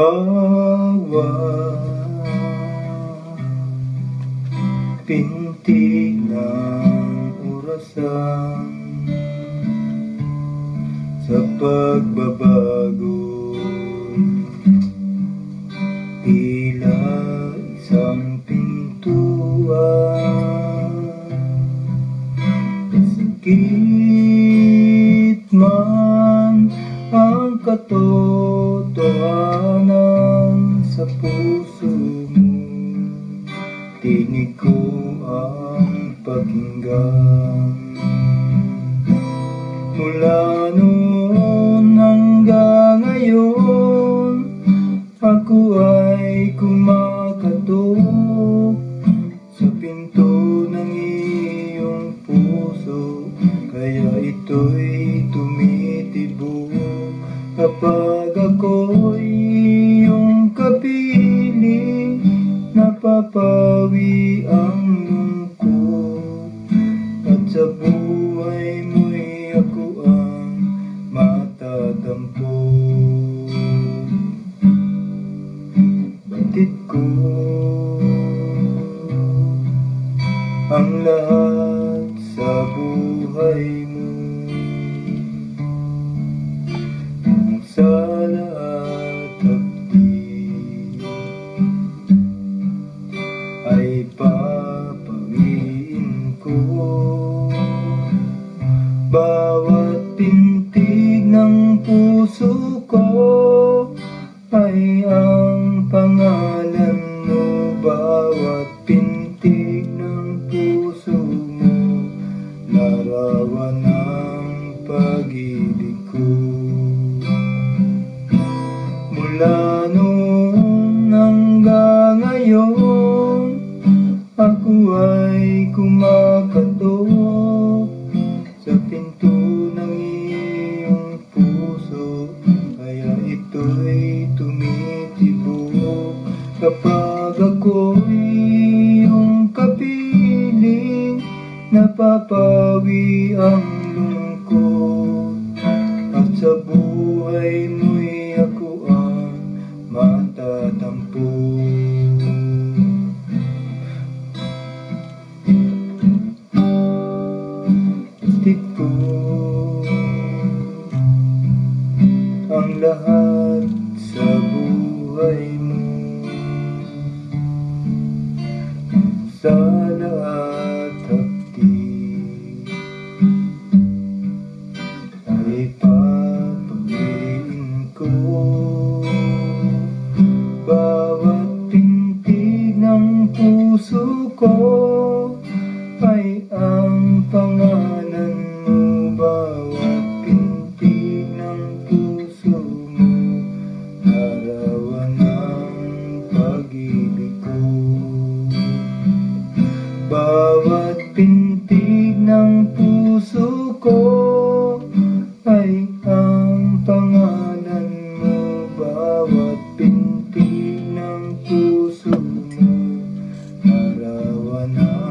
bawat pintig ng orasan sa pagbabago, tila isang pintuan. Masakit man ang katotohanan sa puso mo, tinig ko ang pakinggan. Mula noon hanggang ngayon, ako ay kumakatok sa pinto ng iyong puso, kaya ito'y tumitibok kapag ako'y iyong kapiling. Napapawi ang lungkot at sa buhay mo'y ako ang matatampo. Batid ko ang lahat sa buhay mo, sa lahat ay papawiin ko. Bawat pintig ng puso ko ay ang pangalan mo. Bawat pintig ng puso mo, larawan ng pag-ibig ko. Mula noon hanggang ngayon, ako ay kumakatok sa pinto ng iyong puso, kaya ito'y tumitibok kapag ako'y iyong kapiling. Napapawi ang lungkot at sa buhay mo'y ako ang matatampo. Batid ko ang lahat sa buhay mo, sa lahat hapdi ay papawiin ko. Bawat pintig ng puso ko ay ang pangalan mo. Bawat pintig ng puso mo, larawan ng pag-ibig ko. Bawat pintig ng puso ko ay ang pangalan mo. Bawat pintig ng puso mo, larawan ng